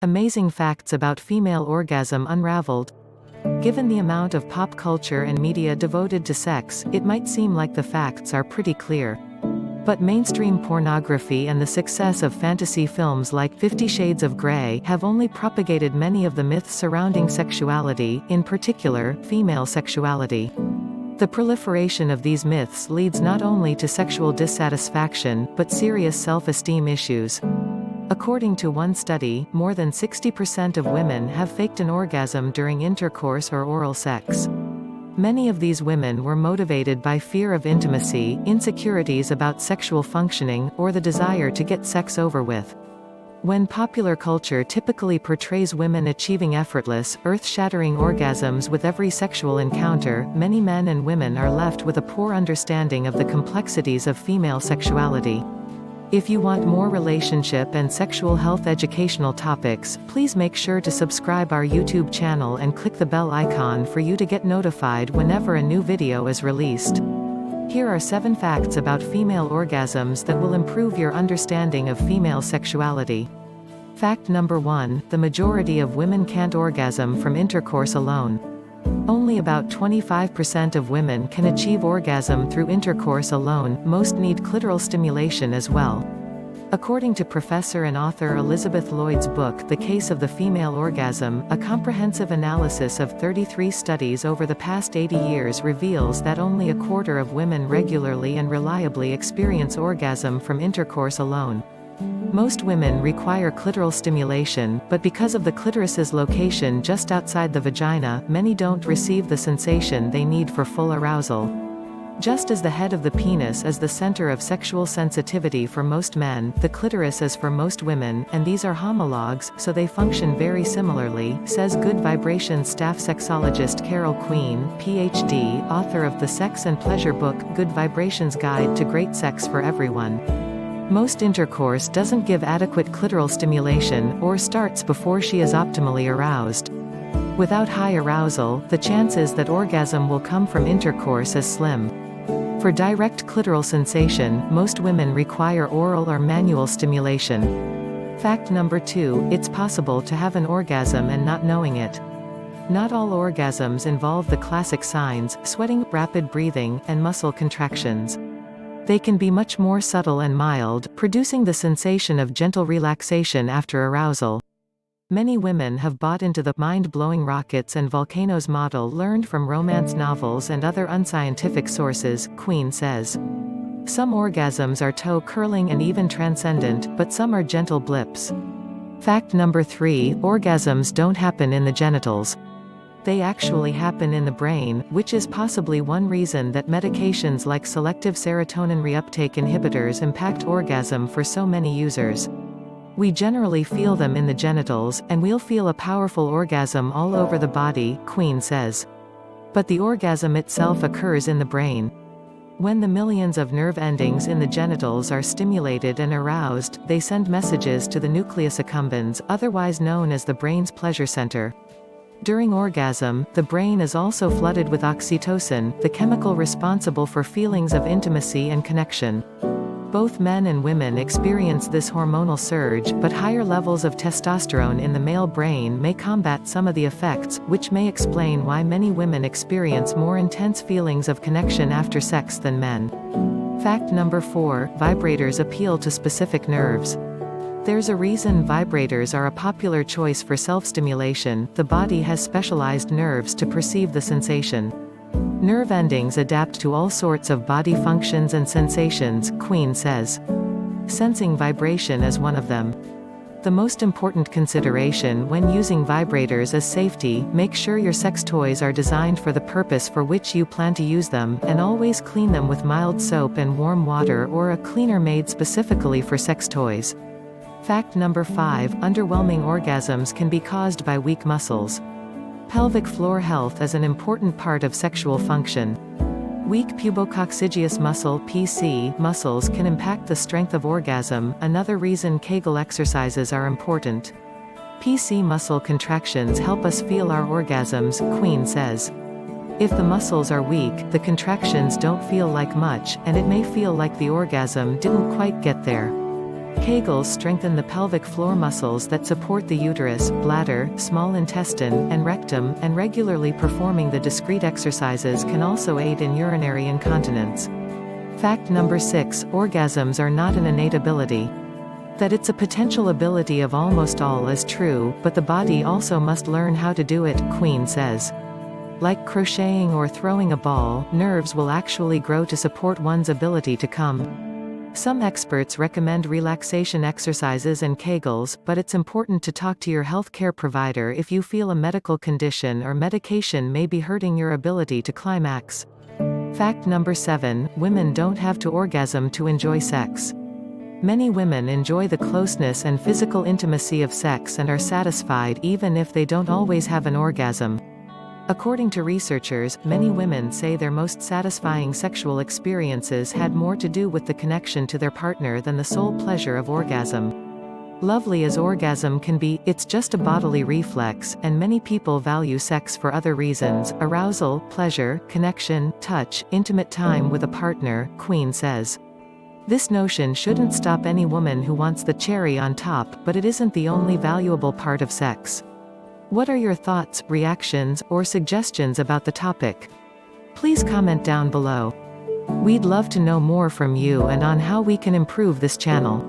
Amazing facts about female orgasm unraveled. Given the amount of pop culture and media devoted to sex, it might seem like the facts are pretty clear. But mainstream pornography and the success of fantasy films like 50 Shades of Grey have only propagated many of the myths surrounding sexuality, in particular, female sexuality. The proliferation of these myths leads not only to sexual dissatisfaction, but serious self-esteem issues. According to one study, more than 60% of women have faked an orgasm during intercourse or oral sex. Many of these women were motivated by fear of intimacy, insecurities about sexual functioning, or the desire to get sex over with. When popular culture typically portrays women achieving effortless, earth-shattering orgasms with every sexual encounter, many men and women are left with a poor understanding of the complexities of female sexuality. If you want more relationship and sexual health educational topics, please make sure to subscribe our YouTube channel and click the bell icon for you to get notified whenever a new video is released. Here are 7 facts about female orgasms that will improve your understanding of female sexuality. Fact number 1, the majority of women can't orgasm from intercourse alone. Only about 25% of women can achieve orgasm through intercourse alone, most need clitoral stimulation as well. According to professor and author Elisabeth Lloyd's book The Case of the Female Orgasm, a comprehensive analysis of 33 studies over the past 80 years reveals that only a quarter of women regularly and reliably experience orgasm from intercourse alone. Most women require clitoral stimulation, but because of the clitoris's location just outside the vagina, many don't receive the sensation they need for full arousal. Just as the head of the penis is the center of sexual sensitivity for most men, the clitoris is for most women, and these are homologues, so they function very similarly, says Good Vibrations staff sexologist Carol Queen, Ph.D., author of the sex and pleasure book, Good Vibrations Guide to Great Sex for Everyone. Most intercourse doesn't give adequate clitoral stimulation, or starts before she is optimally aroused. Without high arousal, the chances that orgasm will come from intercourse is slim. For direct clitoral sensation, most women require oral or manual stimulation. Fact number 2, it's possible to have an orgasm and not knowing it. Not all orgasms involve the classic signs: sweating, rapid breathing, and muscle contractions. They can be much more subtle and mild, producing the sensation of gentle relaxation after arousal. Many women have bought into the mind-blowing rockets and volcanoes model learned from romance novels and other unscientific sources, Queen says. Some orgasms are toe-curling and even transcendent, but some are gentle blips. Fact number 3, orgasms don't happen in the genitals. They actually happen in the brain, which is possibly one reason that medications like selective serotonin reuptake inhibitors impact orgasm for so many users. We generally feel them in the genitals, and we'll feel a powerful orgasm all over the body, Queen says. But the orgasm itself occurs in the brain. When the millions of nerve endings in the genitals are stimulated and aroused, they send messages to the nucleus accumbens, otherwise known as the brain's pleasure center. During orgasm, the brain is also flooded with oxytocin, the chemical responsible for feelings of intimacy and connection. Both men and women experience this hormonal surge, but higher levels of testosterone in the male brain may combat some of the effects, which may explain why many women experience more intense feelings of connection after sex than men. Fact number 4, vibrators appeal to specific nerves. There's a reason vibrators are a popular choice for self-stimulation: the body has specialized nerves to perceive the sensation. Nerve endings adapt to all sorts of body functions and sensations, Queen says. Sensing vibration is one of them. The most important consideration when using vibrators is safety. Make sure your sex toys are designed for the purpose for which you plan to use them, and always clean them with mild soap and warm water or a cleaner made specifically for sex toys. Fact number 5, underwhelming orgasms can be caused by weak muscles. Pelvic floor health is an important part of sexual function. Weak pubococcygeus muscle (PC) muscles can impact the strength of orgasm, another reason Kegel exercises are important. PC muscle contractions help us feel our orgasms, Queen says. If the muscles are weak, the contractions don't feel like much, and it may feel like the orgasm didn't quite get there. Kegels strengthen the pelvic floor muscles that support the uterus, bladder, small intestine, and rectum, and regularly performing the discrete exercises can also aid in urinary incontinence. Fact number 6, orgasms are not an innate ability. That it's a potential ability of almost all is true, but the body also must learn how to do it, Queen says. Like crocheting or throwing a ball, nerves will actually grow to support one's ability to come. Some experts recommend relaxation exercises and Kegels, but it's important to talk to your healthcare provider if you feel a medical condition or medication may be hurting your ability to climax. Fact number 7, women don't have to orgasm to enjoy sex. Many women enjoy the closeness and physical intimacy of sex and are satisfied even if they don't always have an orgasm. According to researchers, many women say their most satisfying sexual experiences had more to do with the connection to their partner than the sole pleasure of orgasm. Lovely as orgasm can be, it's just a bodily reflex, and many people value sex for other reasons: arousal, pleasure, connection, touch, intimate time with a partner, Queen says. This notion shouldn't stop any woman who wants the cherry on top, but it isn't the only valuable part of sex. What are your thoughts, reactions, or suggestions about the topic? Please comment down below. We'd love to know more from you and on how we can improve this channel.